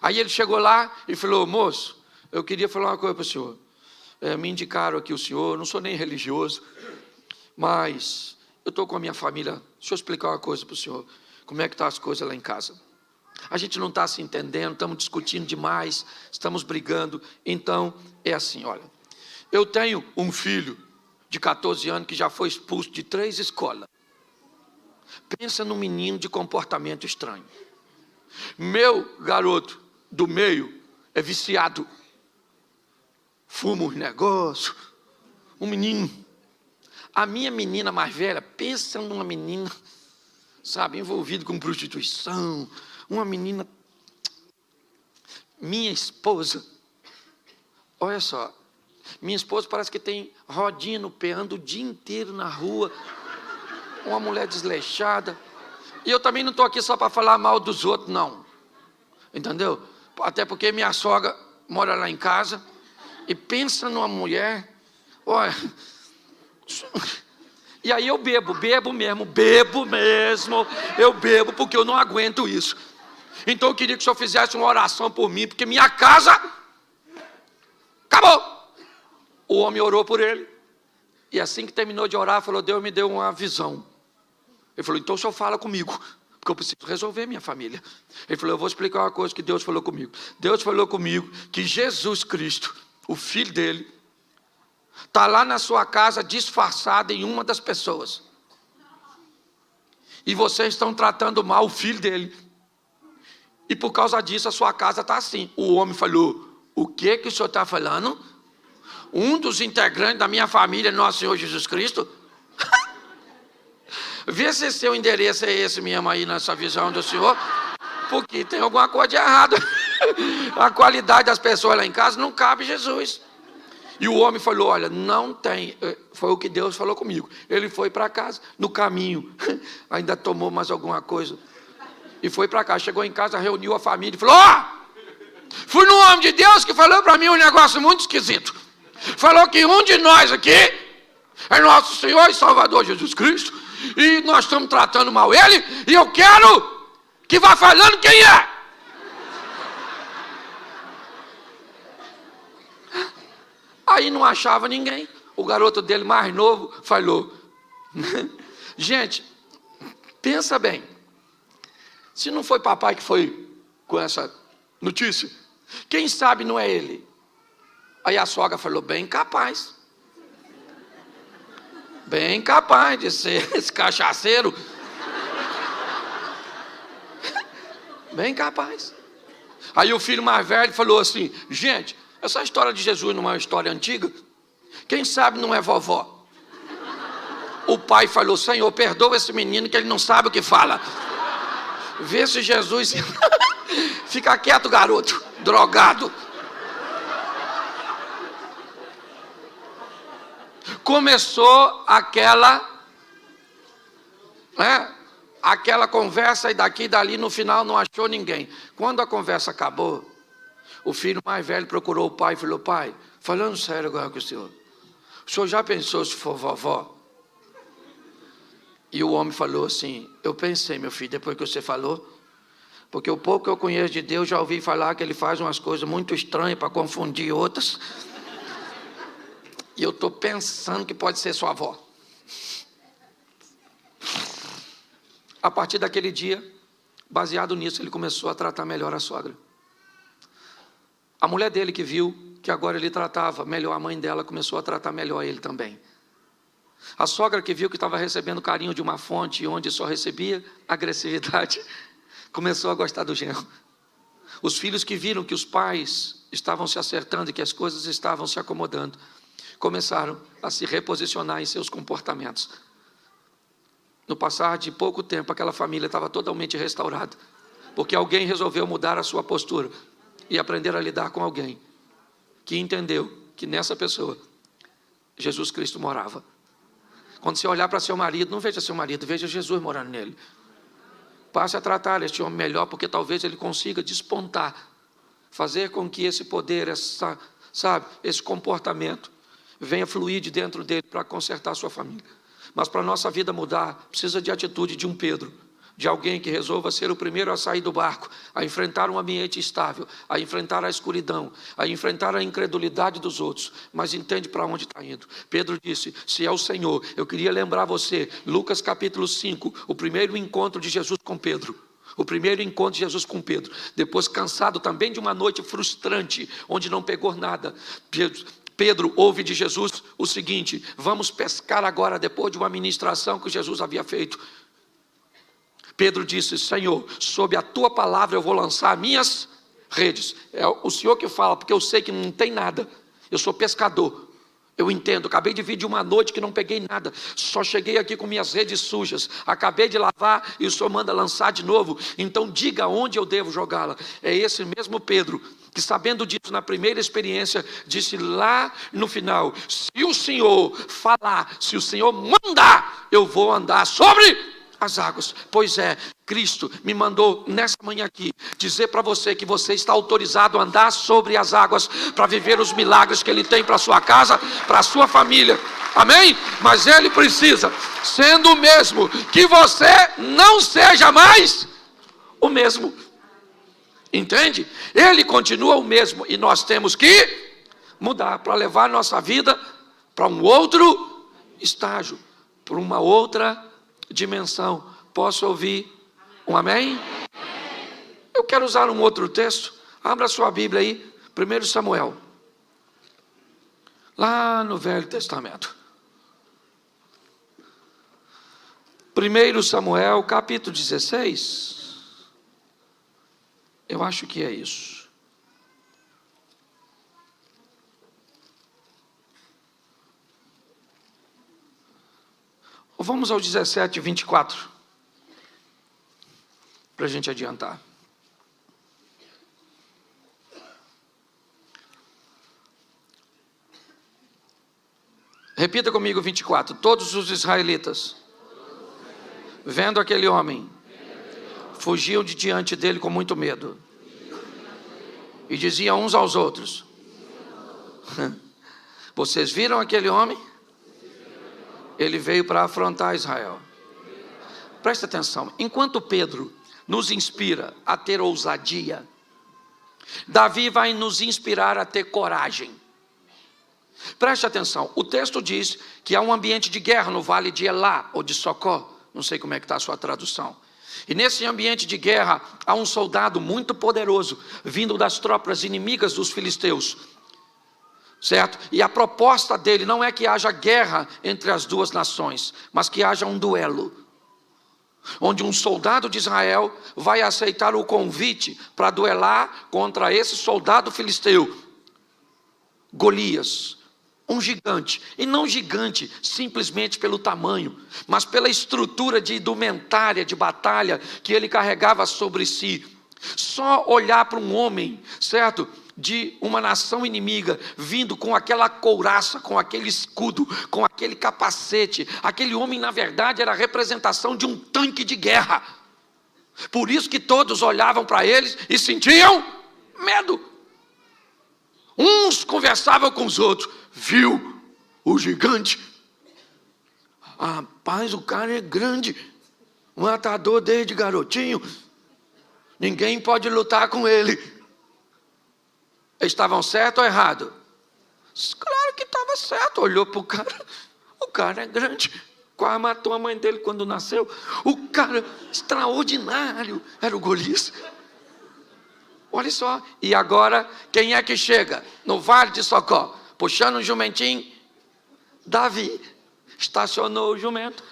Aí ele chegou lá e falou, moço, eu queria falar uma coisa para o senhor. Me indicaram aqui o senhor, eu não sou nem religioso, mas eu estou com a minha família. Deixa eu explicar uma coisa para o senhor, como é que estão as coisas lá em casa. A gente não está se entendendo, estamos discutindo demais, estamos brigando. Então, é assim, olha, eu tenho um filho de 14 anos que já foi expulso de 3 escolas. Pensa num menino de comportamento estranho. Meu garoto do meio é viciado. Fuma uns negócios. Um menino. A minha menina mais velha, pensa numa menina, sabe, envolvida com prostituição. Uma menina. Minha esposa, olha só. Minha esposa parece que tem rodinha no pé, anda o dia inteiro na rua. Uma mulher desleixada. E eu também não estou aqui só para falar mal dos outros, não. Entendeu? Até porque minha sogra mora lá em casa. E pensa numa mulher. Olha. E aí eu bebo mesmo. Eu bebo porque eu não aguento isso. Então eu queria que o senhor fizesse uma oração por mim, porque minha casa acabou. O homem orou por ele. E assim que terminou de orar, falou: Deus me deu uma visão. Ele falou: então o senhor fala comigo, porque eu preciso resolver minha família. Ele falou: eu vou explicar uma coisa que Deus falou comigo. Deus falou comigo que Jesus Cristo, o filho dele, está lá na sua casa disfarçado em uma das pessoas. E vocês estão tratando mal o filho dele. E por causa disso a sua casa está assim. O homem falou: o que o senhor está falando? Um dos integrantes da minha família, nosso Senhor Jesus Cristo? Vê se seu endereço é esse mesmo aí nessa visão do senhor, porque tem alguma coisa de errado. A qualidade das pessoas lá em casa não cabe Jesus. E o homem falou: olha, não tem. Foi o que Deus falou comigo. Ele foi para casa, no caminho, ainda tomou mais alguma coisa. E foi para cá, chegou em casa, reuniu a família e falou: fui no homem de Deus que falou para mim um negócio muito esquisito. Falou que um de nós aqui é nosso Senhor e Salvador Jesus Cristo, e nós estamos tratando mal ele, e eu quero que vá falando quem é. Aí não achava ninguém. O garoto dele mais novo falou: gente, pensa bem, se não foi papai que foi com essa notícia, quem sabe não é ele? Aí a sogra falou: bem capaz de ser esse cachaceiro. Bem capaz. Aí o filho mais velho falou assim: gente, essa história de Jesus não é uma história antiga? Quem sabe não é vovó? O pai falou: Senhor, perdoa esse menino que ele não sabe o que fala. Vê se Jesus... Fica quieto, garoto, drogado. Começou aquela conversa, e daqui e dali, no final não achou ninguém. Quando a conversa acabou, o filho mais velho procurou o pai e falou: pai, falando sério agora com o senhor já pensou se for vovó? E o homem falou assim: eu pensei, meu filho, depois que você falou, porque o pouco que eu conheço de Deus, já ouvi falar que ele faz umas coisas muito estranhas para confundir outras. E eu estou pensando que pode ser sua avó. A partir daquele dia, baseado nisso, ele começou a tratar melhor a sogra. A mulher dele, que viu que agora ele tratava melhor a mãe dela, começou a tratar melhor ele também. A sogra, que viu que estava recebendo carinho de uma fonte onde só recebia agressividade, começou a gostar do genro. Os filhos, que viram que os pais estavam se acertando e que as coisas estavam se acomodando, começaram a se reposicionar em seus comportamentos. No passar de pouco tempo, aquela família estava totalmente restaurada, porque alguém resolveu mudar a sua postura e aprender a lidar com alguém que entendeu que nessa pessoa Jesus Cristo morava. Quando você olhar para seu marido, não veja seu marido, veja Jesus morando nele. Passe a tratar este homem melhor, porque talvez ele consiga despontar, fazer com que esse poder, esse comportamento venha fluir de dentro dele para consertar a sua família. Mas para a nossa vida mudar, precisa de atitude de um Pedro, de alguém que resolva ser o primeiro a sair do barco, a enfrentar um ambiente estável, a enfrentar a escuridão, a enfrentar a incredulidade dos outros, mas entende para onde está indo. Pedro disse: se é o Senhor, eu queria lembrar você, Lucas capítulo 5, o primeiro encontro de Jesus com Pedro. O primeiro encontro de Jesus com Pedro, depois cansado também de uma noite frustrante, onde não pegou nada, Pedro ouve de Jesus o seguinte: vamos pescar agora, depois de uma ministração que Jesus havia feito. Pedro disse: Senhor, sob a tua palavra eu vou lançar minhas redes. É o Senhor que fala, porque eu sei que não tem nada. Eu sou pescador. Eu entendo, acabei de vir de uma noite que não peguei nada, só cheguei aqui com minhas redes sujas, acabei de lavar e o Senhor manda lançar de novo, então diga onde eu devo jogá-la. É esse mesmo Pedro, que sabendo disso na primeira experiência, disse lá no final: se o Senhor falar, se o Senhor mandar, eu vou andar sobre as águas. Pois é, Cristo me mandou nessa manhã aqui dizer para você que você está autorizado a andar sobre as águas para viver os milagres que Ele tem para a sua casa, para a sua família. Amém? Mas Ele precisa, sendo o mesmo, que você não seja mais o mesmo. Entende? Ele continua o mesmo e nós temos que mudar para levar nossa vida para um outro estágio, para uma outra dimensão. Posso ouvir um amém? Eu quero usar um outro texto. Abra sua Bíblia aí, 1 Samuel, lá no Velho Testamento. 1 Samuel, capítulo 16. Eu acho que é isso. Vamos ao 17, 24, para a gente adiantar. Repita comigo 24. Todos os israelitas, vendo aquele homem, fugiam de diante dele com muito medo, e diziam uns aos outros: vocês viram aquele homem? Ele veio para afrontar Israel. Presta atenção, enquanto Pedro nos inspira a ter ousadia, Davi vai nos inspirar a ter coragem. Preste atenção, o texto diz que há um ambiente de guerra no vale de Elá, ou de Socó, não sei como é que está a sua tradução. E nesse ambiente de guerra, há um soldado muito poderoso, vindo das tropas inimigas dos filisteus. Certo? E a proposta dele não é que haja guerra entre as duas nações, mas que haja um duelo, onde um soldado de Israel vai aceitar o convite para duelar contra esse soldado filisteu, Golias, um gigante, e não gigante simplesmente pelo tamanho, mas pela estrutura de indumentária de batalha que ele carregava sobre si. Só olhar para um homem, certo, de uma nação inimiga, vindo com aquela couraça, com aquele escudo, com aquele capacete, aquele homem na verdade era a representação de um tanque de guerra. Por isso que todos olhavam para eles e sentiam medo. Uns conversavam com os outros: viu o gigante? Rapaz, o cara é grande, matador desde garotinho, ninguém pode lutar com ele. Estavam certo ou errado? Claro que estava certo. Olhou para o cara é grande, quase matou a mãe dele quando nasceu. O cara extraordinário era o Golias. Olha só, e agora quem é que chega no vale de Socó, puxando um jumentinho? Davi. Estacionou o jumento.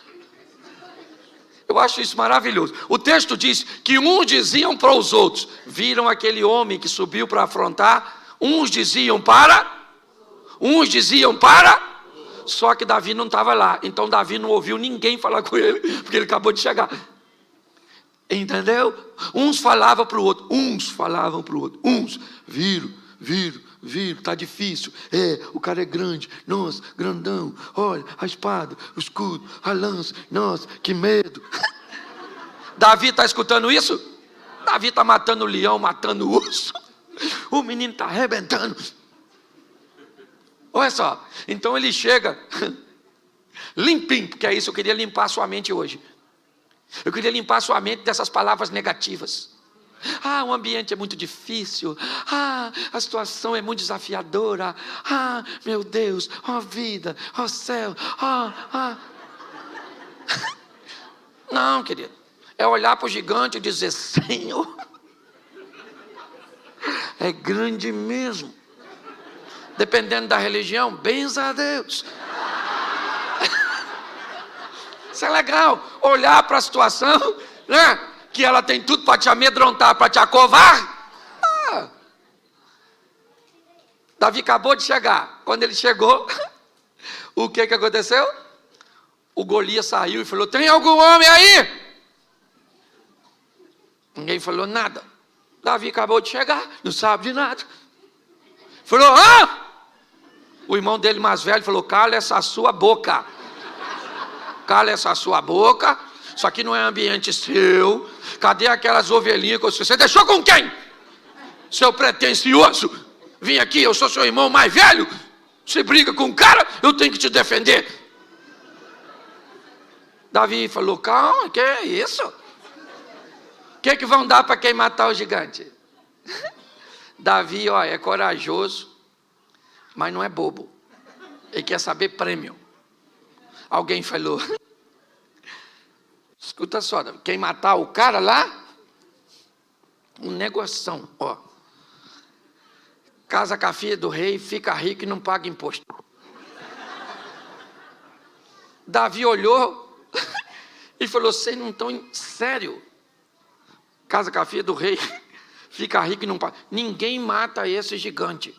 Eu acho isso maravilhoso. O texto diz que uns diziam para os outros: viram aquele homem que subiu para afrontar? Uns diziam para, só que Davi não estava lá. Então Davi não ouviu ninguém falar com ele, porque ele acabou de chegar. Entendeu? Uns falavam para o outro, uns viram, está difícil, o cara é grande, nossa, grandão, olha, a espada, o escudo, a lança, nossa, que medo. Davi está escutando isso? Davi está matando o leão, matando o urso, o menino está arrebentando. Olha só, então ele chega limpinho, porque é isso, eu queria limpar a sua mente hoje. Eu queria limpar a sua mente dessas palavras negativas. O ambiente é muito difícil. A situação é muito desafiadora. Meu Deus, vida, céu. Não, querido. É olhar para o gigante e dizer: Senhor, é grande mesmo. Dependendo da religião, benza a Deus. Isso é legal. Olhar para a situação né? Que ela tem tudo para te amedrontar, para te acovar. Davi acabou de chegar. Quando ele chegou, o que aconteceu? O Golias saiu e falou: tem algum homem aí? Ninguém falou nada. Davi acabou de chegar, não sabe de nada. Falou: o irmão dele mais velho falou: cala essa sua boca. Cala essa sua boca. Isso aqui não é ambiente seu. Cadê aquelas ovelhinhas que você deixou com quem? Seu pretensioso. Vim aqui, eu sou seu irmão mais velho. Você briga com o cara, eu tenho que te defender. Davi falou: calma, que é isso? O que vão dar para quem matar o gigante? Davi, ó, é corajoso, mas não é bobo. Ele quer saber prêmio. Alguém falou: escuta só, quem matar o cara lá, um negoção, ó. Casa com a filha do rei, fica rico e não paga imposto. Davi olhou e falou: vocês não estão sério? Casa com a filha do rei, fica rico e não paga. Ninguém mata esse gigante.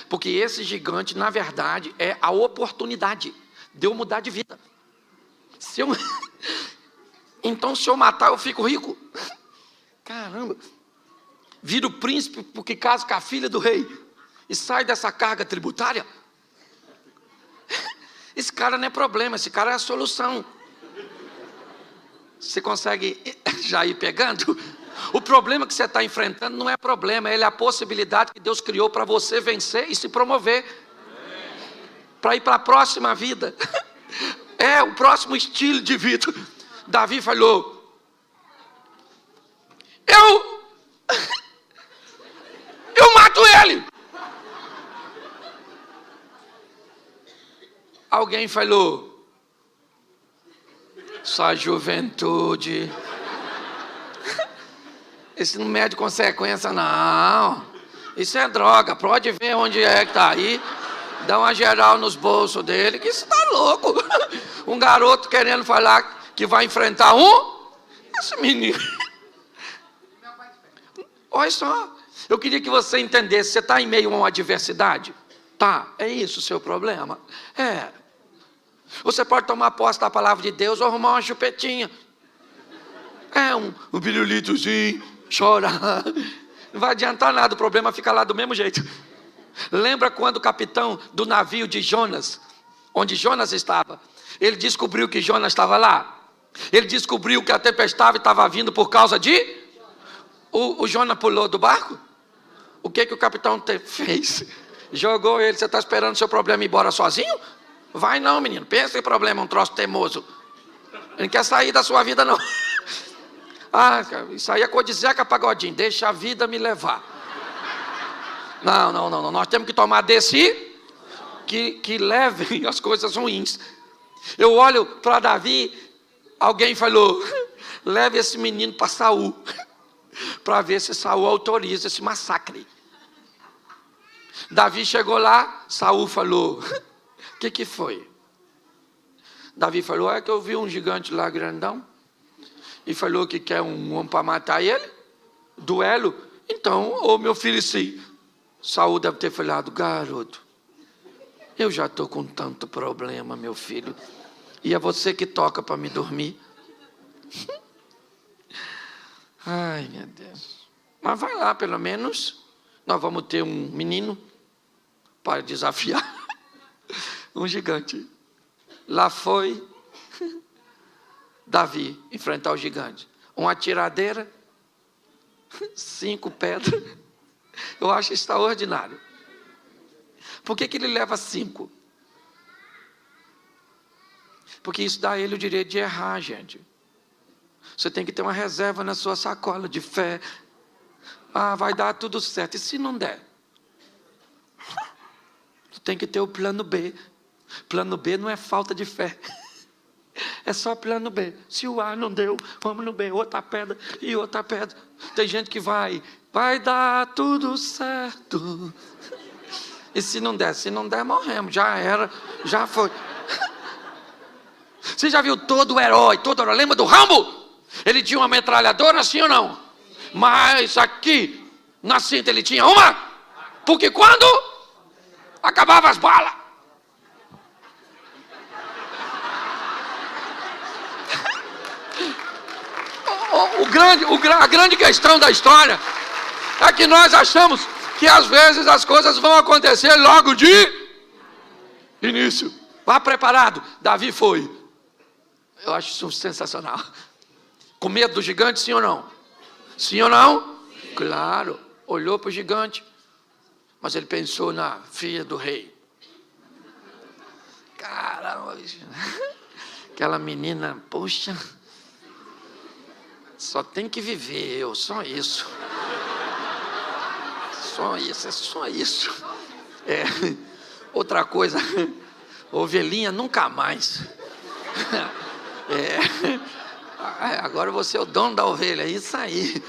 Porque esse gigante, na verdade, é a oportunidade de eu mudar de vida. Então, se eu matar, eu fico rico. Caramba. Vira o príncipe porque casa com a filha do rei e sai dessa carga tributária. Esse cara não é problema, esse cara é a solução. Você consegue já ir pegando? O problema que você está enfrentando não é problema, ele é a possibilidade que Deus criou para você vencer e se promover. Para ir para a próxima vida. É o próximo estilo de vida. Davi falou: eu mato ele. Alguém falou: sua juventude, esse não mede consequência não. Isso é droga, pode ver onde é que está aí. Dá uma geral nos bolsos dele, que isso está louco. Um garoto querendo falar que vai enfrentar esse menino. Olha só, eu queria que você entendesse, você está em meio a uma adversidade? Tá, é isso o seu problema? É. Você pode tomar posse da palavra de Deus ou arrumar uma chupetinha. É um pirulitozinho, chorar. Não vai adiantar nada, o problema fica lá do mesmo jeito. Lembra quando o capitão do navio de Jonas, onde Jonas estava, ele descobriu que Jonas estava lá? Ele descobriu que a tempestade estava vindo por causa de... O Jonas pulou do barco? O que o capitão fez? Jogou ele. Você está esperando o seu problema ir embora sozinho? Vai não, menino. Pensa em problema, um troço teimoso. Ele não quer sair da sua vida, não. Isso aí é coisa de Zeca Pagodinho. Deixa a vida me levar. Não. Nós temos que tomar desse que levem as coisas ruins. Eu olho para Davi, alguém falou: leve esse menino para Saul, para ver se Saul autoriza esse massacre. Davi chegou lá, Saul falou: o que foi? Davi falou: é que eu vi um gigante lá grandão, e falou que quer um homem para matar ele, duelo. Então, ô meu filho, sim. Saul deve ter falado: garoto, eu já estou com tanto problema, meu filho, e é você que toca para me dormir. Ai, meu Deus. Mas vai lá, pelo menos nós vamos ter um menino para desafiar um gigante. Lá foi Davi enfrentar o gigante. Uma tiradeira, 5 pedras. Eu acho extraordinário. Por que ele leva 5? Porque isso dá a ele o direito de errar, gente. Você tem que ter uma reserva na sua sacola de fé. Vai dar tudo certo. E se não der? Você tem que ter o plano B. Plano B não é falta de fé. É só plano B. Se o A não deu, vamos no B. Outra pedra e outra pedra. Tem gente que vai dar tudo certo. E se não der? Se não der, morremos. Já era, já foi. Você já viu todo herói? Lembra do Rambo? Ele tinha uma metralhadora, sim ou não? Mas aqui, na cinta, ele tinha uma. Porque quando acabava as balas, a grande questão da história é que nós achamos que às vezes as coisas vão acontecer logo de início. Vá preparado. Davi foi. Eu acho isso sensacional. Com medo do gigante, sim ou não? Sim ou não? Sim. Claro. Olhou para o gigante, mas ele pensou na filha do rei. Caramba, aquela menina, poxa, só tem que viver eu, só isso. Só isso, é só isso. Outra coisa, ovelhinha nunca mais. Agora você é o dono da ovelha, isso aí,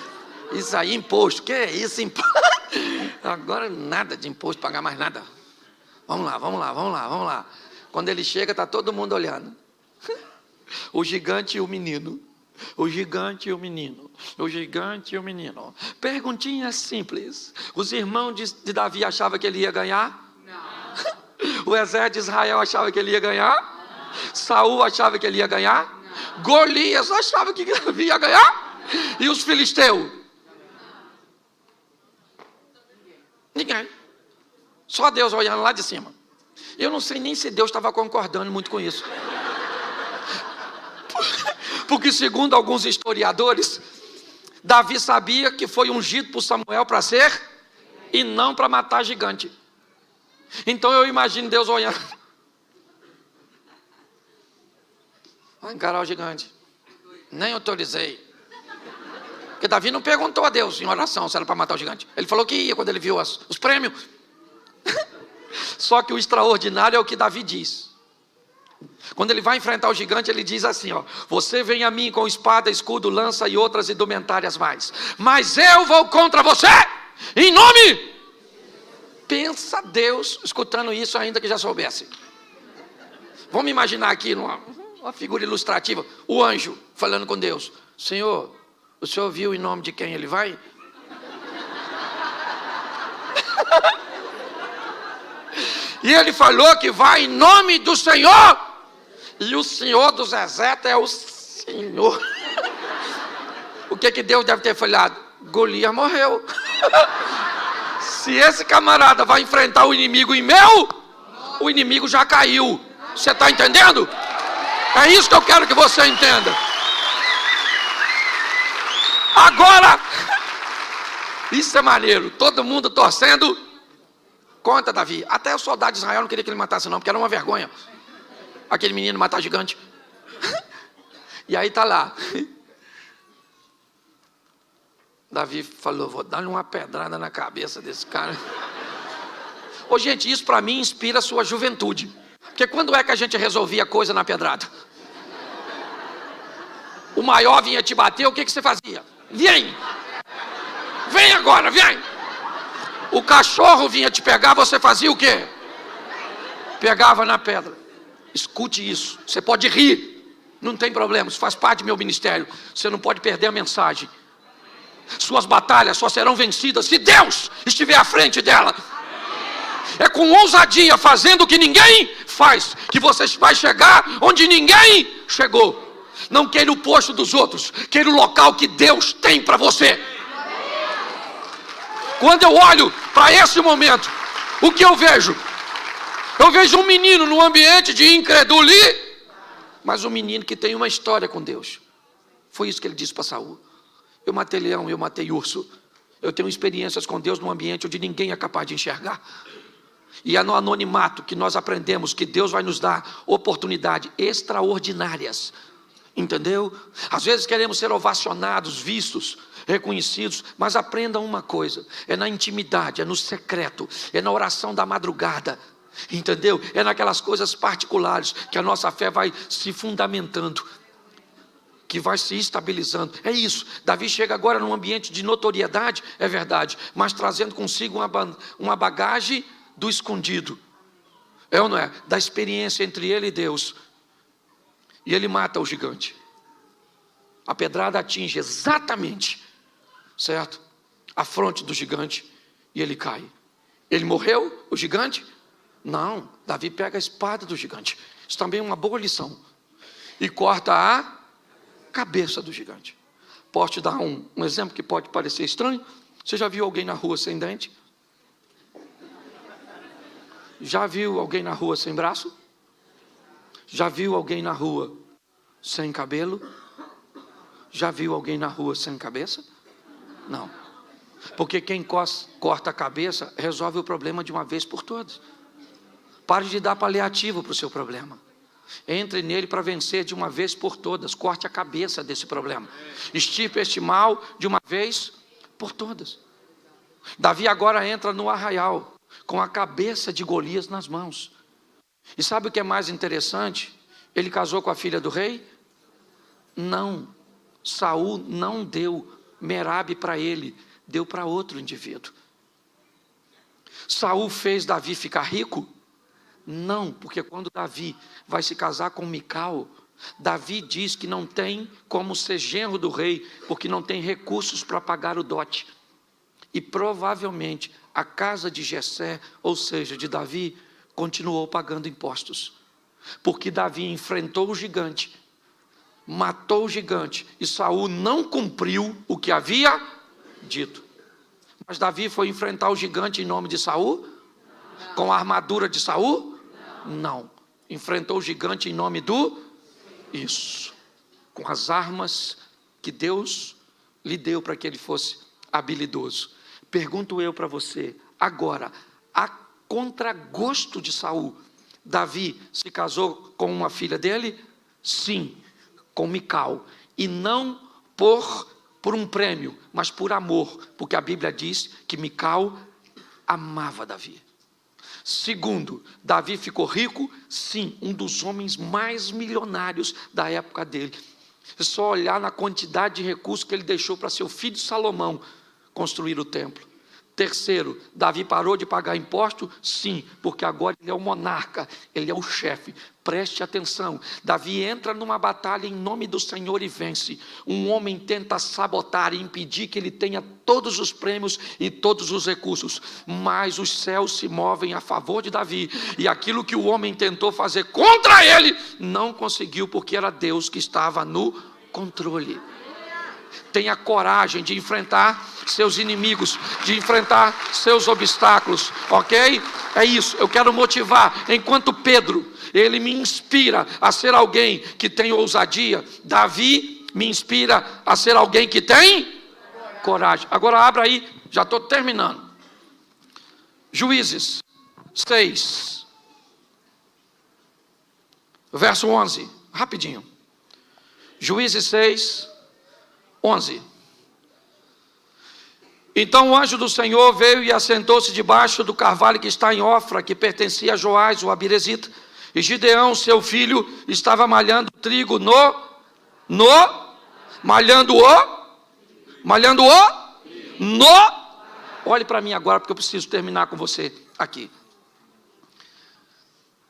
imposto, que é isso, imposto? Agora nada de imposto, pagar mais nada. Vamos lá. Quando ele chega, está todo mundo olhando. O gigante e o menino. Perguntinha simples. Os irmãos de Davi achavam que ele ia ganhar? Não. O exército de Israel achava que ele ia ganhar? Não. Saul achava que ele ia ganhar? Não. Golias achava que Davi ia ganhar? E os filisteus? Ninguém. Só Deus olhando lá de cima. Eu não sei nem se Deus estava concordando muito com isso. Porque segundo alguns historiadores, Davi sabia que foi ungido por Samuel para ser e não para matar gigante. Então eu imagino Deus olhando. Vai encarar o gigante. Nem autorizei. Porque Davi não perguntou a Deus em oração se era para matar o gigante. Ele falou que ia quando ele viu os prêmios. Só que o extraordinário é o que Davi diz. Quando ele vai enfrentar o gigante, ele diz assim, ó: você vem a mim com espada, escudo, lança e outras indumentárias mais, mas eu vou contra você, em nome. Pensa Deus escutando isso, ainda que já soubesse. Vamos imaginar aqui uma figura ilustrativa, o anjo falando com Deus: Senhor, o senhor viu em nome de quem ele vai? E ele falou que vai em nome do Senhor. E o Senhor dos exércitos é o Senhor. O que Deus deve ter falado? Golias morreu. Se esse camarada vai enfrentar o inimigo em meu, o inimigo já caiu. Você está entendendo? É isso que eu quero que você entenda. Agora, isso é maneiro. Todo mundo torcendo contra Davi. Até o soldado de Israel não queria que ele matasse não, porque era uma vergonha aquele menino matar gigante. E aí tá lá. Davi falou: vou dar uma pedrada na cabeça desse cara. Ô gente, isso para mim inspira a sua juventude. Porque quando é que a gente resolvia coisa na pedrada? O maior vinha te bater, o que você fazia? Vem! Vem agora, vem! O cachorro vinha te pegar, você fazia o quê? Pegava na pedra. Escute isso. Você pode rir, não tem problema, isso faz parte do meu ministério. Você não pode perder a mensagem. Suas batalhas só serão vencidas se Deus estiver à frente dela. É com ousadia, fazendo o que ninguém faz, que você vai chegar onde ninguém chegou. Não queira o posto dos outros, queira o local que Deus tem para você. Quando eu olho para esse momento, o que eu vejo? Eu vejo um menino num ambiente de incredulidade, mas um menino que tem uma história com Deus. Foi isso que ele disse para Saul: eu matei leão, eu matei urso. Eu tenho experiências com Deus num ambiente onde ninguém é capaz de enxergar. E é no anonimato que nós aprendemos que Deus vai nos dar oportunidades extraordinárias. Entendeu? Às vezes queremos ser ovacionados, vistos, reconhecidos, mas aprendam uma coisa: é na intimidade, é no secreto, é na oração da madrugada. Entendeu? É naquelas coisas particulares que a nossa fé vai se fundamentando, que vai se estabilizando. É isso. Davi chega agora num ambiente de notoriedade, é verdade, mas trazendo consigo uma bagagem do escondido. É ou não é? Da experiência entre ele e Deus. E ele mata o gigante. A pedrada atinge exatamente, certo? A fronte do gigante e ele cai. Ele morreu, o gigante? Não, Davi pega a espada do gigante. Isso também é uma boa lição. E corta a cabeça do gigante. Posso te dar um exemplo que pode parecer estranho? Você já viu alguém na rua sem dente? Já viu alguém na rua sem braço? Já viu alguém na rua sem cabelo? Já viu alguém na rua sem cabeça? Não. Porque quem corta a cabeça resolve o problema de uma vez por todas. Pare de dar paliativo para o seu problema. Entre nele para vencer de uma vez por todas. Corte a cabeça desse problema. Extirpe este mal de uma vez por todas. Davi agora entra no arraial com a cabeça de Golias nas mãos. E sabe o que é mais interessante? Ele casou com a filha do rei? Não. Saul não deu Merabe para ele, deu para outro indivíduo. Saul fez Davi ficar rico? Não, porque quando Davi vai se casar com Mical, Davi diz que não tem como ser genro do rei, porque não tem recursos para pagar o dote. E provavelmente a casa de Jessé, ou seja, de Davi, continuou pagando impostos. Porque Davi enfrentou o gigante, matou o gigante, e Saul não cumpriu o que havia dito. Mas Davi foi enfrentar o gigante em nome de Saul? Não. Com a armadura de Saul? Não. Enfrentou o gigante em nome do? Isso. Com as armas que Deus lhe deu para que ele fosse habilidoso. Pergunto eu para você, agora, a contragosto de Saul, Davi se casou com uma filha dele? Sim, com Mical. E não por um prêmio, mas por amor, porque a Bíblia diz que Mical amava Davi. Segundo, Davi ficou rico? Sim, um dos homens mais milionários da época dele. É só olhar na quantidade de recursos que ele deixou para seu filho Salomão construir o templo. Terceiro, Davi parou de pagar imposto? Sim, porque agora ele é o monarca, ele é o chefe. Preste atenção, Davi entra numa batalha em nome do Senhor e vence. Um homem tenta sabotar e impedir que ele tenha todos os prêmios e todos os recursos, mas os céus se movem a favor de Davi, e aquilo que o homem tentou fazer contra ele, não conseguiu, porque era Deus que estava no controle. Tenha coragem de enfrentar seus inimigos, de enfrentar seus obstáculos, ok? É isso, eu quero motivar. Enquanto Pedro, ele me inspira a ser alguém que tem ousadia, Davi me inspira a ser alguém que tem coragem. Agora abra aí, já estou terminando. Juízes 6, verso 11, rapidinho. Juízes 6, 11. Então o anjo do Senhor veio e assentou-se debaixo do carvalho que está em Ofra, que pertencia a Joás, o abirezita. E Gideão, seu filho, estava malhando trigo olhe para mim agora, porque eu preciso terminar com você aqui.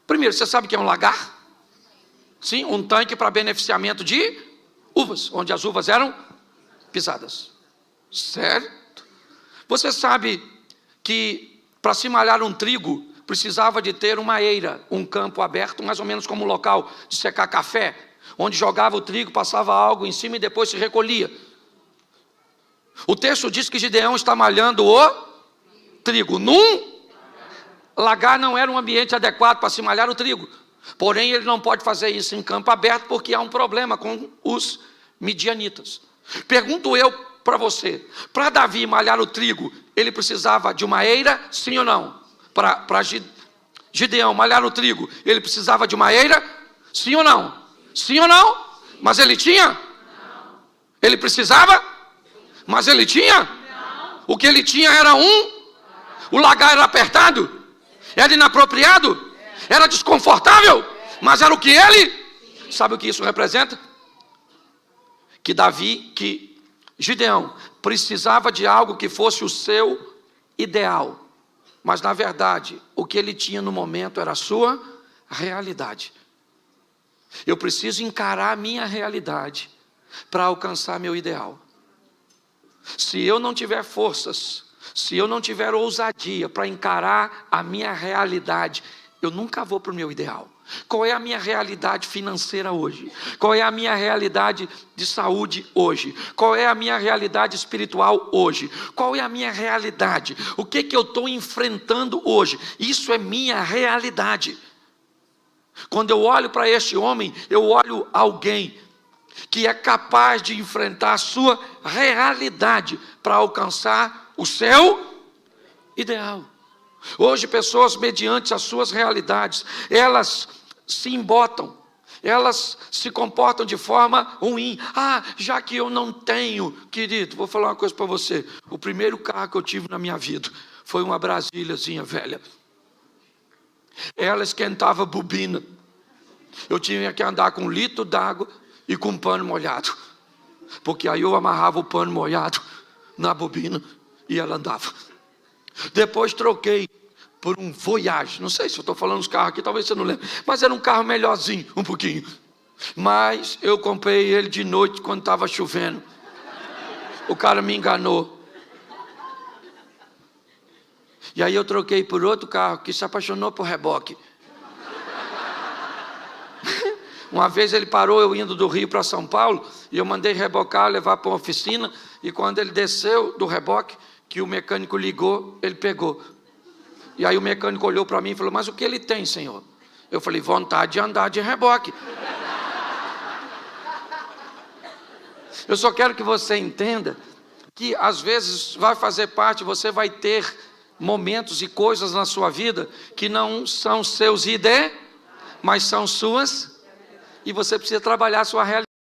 Primeiro, você sabe o que é um lagar? Sim, um tanque para beneficiamento de uvas, onde as uvas eram pisadas. Certo? Você sabe que para se malhar um trigo precisava de ter uma eira, um campo aberto, mais ou menos como um local de secar café, onde jogava o trigo, passava algo em cima e depois se recolhia. O texto diz que Gideão está malhando o trigo num lagar. Não era um ambiente adequado para se malhar o trigo, porém ele não pode fazer isso em campo aberto, porque há um problema com os midianitas. Pergunto eu para você, para Davi malhar o trigo, ele precisava de uma eira, sim ou não? Para Gideão malhar o trigo, ele precisava de uma eira, sim ou não? Sim ou não? Mas ele tinha? Não. Ele precisava? Mas ele tinha? Não. O que ele tinha era o lagar era apertado, era inapropriado, era desconfortável, mas era o que ele, sabe o que isso representa? Que Gideão precisava de algo que fosse o seu ideal, mas na verdade o que ele tinha no momento era a sua realidade. Eu preciso encarar a minha realidade, para alcançar meu ideal. Se eu não tiver forças, se eu não tiver ousadia para encarar a minha realidade, eu nunca vou para o meu ideal. Qual é a minha realidade financeira hoje? Qual é a minha realidade de saúde hoje? Qual é a minha realidade espiritual hoje? Qual é a minha realidade? O que eu estou enfrentando hoje? Isso é minha realidade. Quando eu olho para este homem, eu olho alguém que é capaz de enfrentar a sua realidade para alcançar o seu ideal. Hoje, pessoas, mediante as suas realidades, elas se embotam, elas se comportam de forma ruim. Já que eu não tenho, querido, vou falar uma coisa para você. O primeiro carro que eu tive na minha vida foi uma Brasíliazinha velha. Ela esquentava bobina. Eu tinha que andar com 1 litro d'água e com um pano molhado, porque aí eu amarrava o pano molhado na bobina e ela andava. Depois troquei por um Voyage. Não sei se eu estou falando dos carros aqui, talvez você não lembre, mas era um carro melhorzinho, um pouquinho. Mas eu comprei ele de noite quando estava chovendo. O cara me enganou. E aí eu troquei por outro carro que se apaixonou por reboque. Uma vez ele parou, eu indo do Rio para São Paulo, e eu mandei rebocar, levar para uma oficina, e quando ele desceu do reboque, que o mecânico ligou, ele pegou. E aí o mecânico olhou para mim e falou: mas o que ele tem, senhor? Eu falei: vontade de andar de reboque. Eu só quero que você entenda que às vezes vai fazer parte, você vai ter momentos e coisas na sua vida que não são seus ideais, mas são suas, e você precisa trabalhar a sua realidade.